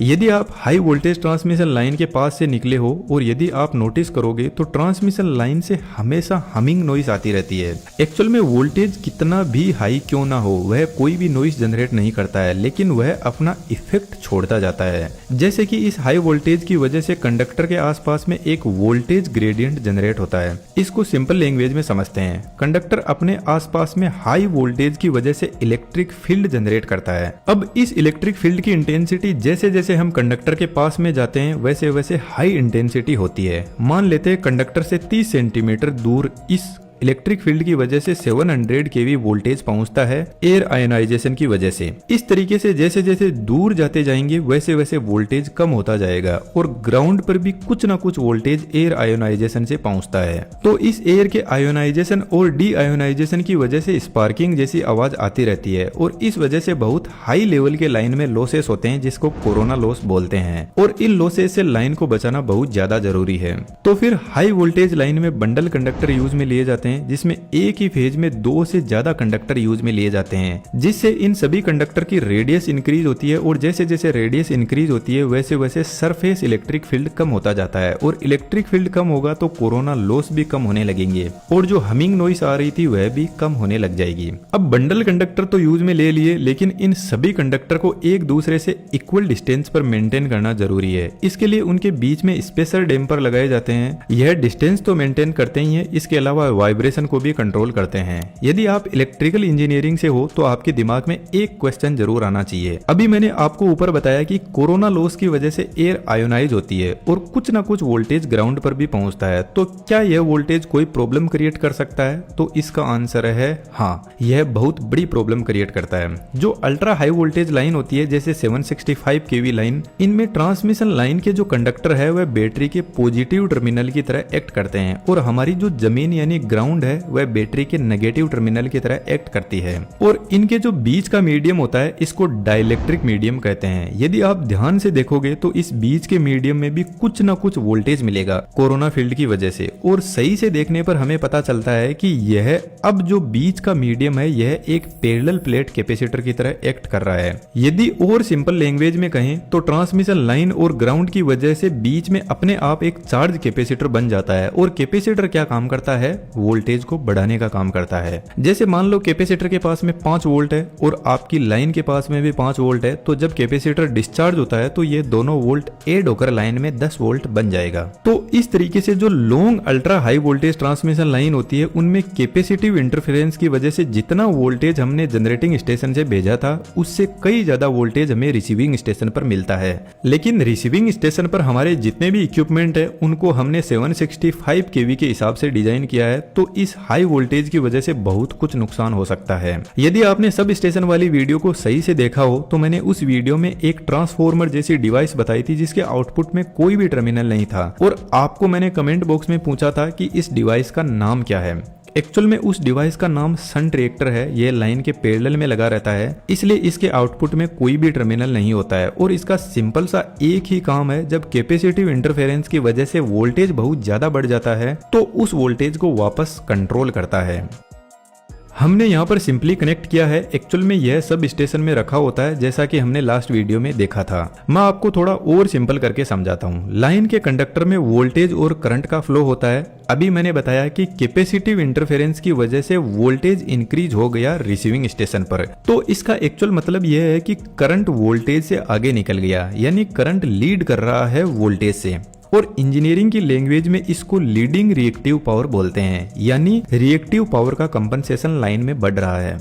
यदि आप high voltage transmission line के पास से निकले हो और यदि आप नोटिस करोगे तो ट्रांसमिशन लाइन से हमेशा हमिंग नॉइस आती रहती है। एक्चुअल में वोल्टेज कितना भी हाई क्यों ना हो, वह कोई भी नॉइस जनरेट नहीं करता है, लेकिन वह अपना इफेक्ट छोड़ता जाता है। जैसे कि इस हाई वोल्टेज की वजह से कंडक्टर के आसपास में एक वोल्टेज ग्रेडियंट जनरेट होता है। इसको सिंपल लैंग्वेज में समझते हैं। कंडक्टर अपने आसपास में हाई वोल्टेज की वजह से इलेक्ट्रिक फील्ड जनरेट करता है। अब इस इलेक्ट्रिक फील्ड की इंटेंसिटी जैसे जैसे हम कंडक्टर के पास में जाते हैं वैसे वैसे हाई इंटेंसिटी होती है। मान लेते हैं कंडक्टर से 30 सेंटीमीटर दूर इस इलेक्ट्रिक फील्ड की वजह से 700 केवी वोल्टेज पहुंचता है एयर आयोनाइजेशन की वजह से। इस तरीके से जैसे जैसे दूर जाते जाएंगे वैसे वैसे वोल्टेज कम होता जाएगा और ग्राउंड पर भी कुछ ना कुछ वोल्टेज एयर आयोनाइजेशन से पहुंचता है। तो इस एयर के आयोनाइजेशन और डी आयोनाइजेशन की वजह से स्पार्किंग जैसी आवाज आती रहती है और इस वजह से बहुत हाई लेवल के लाइन में लॉसेस होते हैं जिसको कोरोना लॉस बोलते हैं और इन लॉसेस से लाइन को बचाना बहुत ज्यादा जरूरी है। तो फिर हाई वोल्टेज लाइन में बंडल कंडक्टर यूज में लिए जाते हैं जिसमें एक ही फेज में 2 से ज्यादा कंडक्टर यूज में लिए जाते हैं, जिससे इन सभी कंडक्टर की रेडियस इंक्रीज होती है और जैसे जैसे रेडियस इंक्रीज होती है वैसे वैसे सरफेस इलेक्ट्रिक फील्ड कम होता जाता है और इलेक्ट्रिक फील्ड कम होगा तो कोरोना लॉस भी कम होने लगेंगे और जो हमिंग नॉइस आ रही थी वह भी कम होने लग जाएगी। अब बंडल कंडक्टर तो यूज में ले लिए, लेकिन इन सभी कंडक्टर को एक दूसरे से इक्वल डिस्टेंस पर मेंटेन करना जरूरी है। इसके लिए उनके बीच में स्पेशल डैम्पर लगाए जाते हैं। यह डिस्टेंस तो मेंटेन करते ही है, इसके अलावा वाइब्रेशन को भी कंट्रोल करते हैं। यदि आप इलेक्ट्रिकल इंजीनियरिंग से हो तो आपके दिमाग में एक क्वेश्चन जरूर आना चाहिए। अभी मैंने आपको ऊपर बताया कि कोरोना लॉस की वजह से एयर आयोनाइज होती है और कुछ ना कुछ वोल्टेज ग्राउंड पर भी पहुंचता है, तो क्या यह वोल्टेज कोई प्रॉब्लम क्रिएट कर सकता है? तो इसका आंसर है हाँ, यह बहुत बड़ी प्रॉब्लम क्रिएट करता है। जो अल्ट्रा हाई वोल्टेज लाइन होती है जैसे 765 केवी लाइन, इनमें ट्रांसमिशन लाइन के जो कंडक्टर है वह बैटरी के पॉजिटिव टर्मिनल की तरह एक्ट करते हैं और हमारी जो जमीन यानी ग्राउंड है वह बैटरी के नेगेटिव टर्मिनल की तरह एक्ट करती है और इनके जो बीच का मीडियम होता है इसको डाइलेक्ट्रिक मीडियम कहते हैं। यदि आप ध्यान से देखोगे तो इस बीच के मीडियम में भी कुछ ना कुछ वोल्टेज मिलेगा कोरोना फील्ड की वजह से, और सही से देखने पर हमें पता चलता है कि यह अब जो बीच का मीडियम है यह एक पैरेलल प्लेट कैपेसिटर की तरह एक्ट कर रहा है। यदि और सिंपल लैंग्वेज में कहें तो ट्रांसमिशन लाइन और ग्राउंड की वजह से बीच में अपने आप एक चार्ज कैपेसिटर बन जाता है और कैपेसिटर क्या काम करता है? वोल्टेज को बढ़ाने का काम करता है। जैसे मान लो कैपेसिटर के पास में 5 वोल्ट है और आपकी लाइन के पास में भी 5 वोल्ट है, तो जब कैपेसिटर डिस्चार्ज होता है तो ये दोनों वोल्ट ऐड होकर लाइन में 10 वोल्ट बन जाएगा। तो इस तरीके से जो long ultra high voltage transmission line होती है उनमें कैपेसिटिव इंटरफेरेंस की वजह से जितना वोल्टेज हमने जनरेटिंग स्टेशन से भेजा था उससे कई ज्यादा वोल्टेज हमें रिसीविंग स्टेशन पर मिलता है। लेकिन रिसीविंग स्टेशन पर हमारे जितने भी इक्विपमेंट है उनको हमने 765 केवी के हिसाब से डिजाइन किया है, तो इस हाई वोल्टेज की वजह से बहुत कुछ नुकसान हो सकता है। यदि आपने सब स्टेशन वाली वीडियो को सही से देखा हो तो मैंने उस वीडियो में एक ट्रांसफॉर्मर जैसी डिवाइस बताई थी जिसके आउटपुट में कोई भी टर्मिनल नहीं था और आपको मैंने कमेंट बॉक्स में पूछा था कि इस डिवाइस का नाम क्या है। एक्चुअल में उस डिवाइस का नाम शंट रिएक्टर है। यह लाइन के पैरेलल में लगा रहता है, इसलिए इसके आउटपुट में कोई भी टर्मिनल नहीं होता है और इसका सिंपल सा एक ही काम है, जब कैपेसिटिव इंटरफेरेंस की वजह से वोल्टेज बहुत ज्यादा बढ़ जाता है तो उस वोल्टेज को वापस कंट्रोल करता है। हमने यहाँ पर सिंपली कनेक्ट किया है। एक्चुअल में यह सब स्टेशन में रखा होता है जैसा कि हमने लास्ट वीडियो में देखा था। मैं आपको थोड़ा और सिंपल करके समझाता हूँ। लाइन के कंडक्टर में वोल्टेज और करंट का फ्लो होता है। अभी मैंने बताया कि कैपेसिटिव इंटरफेरेंस की वजह से वोल्टेज इंक्रीज हो गया रिसीविंग स्टेशन पर, तो इसका एक्चुअल मतलब यह है कि करंट वोल्टेज से आगे निकल गया, यानी करंट लीड कर रहा है वोल्टेज से। और इंजीनियरिंग की लैंग्वेज में इसको लीडिंग रिएक्टिव पावर बोलते हैं, यानी रिएक्टिव पावर का कंपनसेशन लाइन में बढ़ रहा है।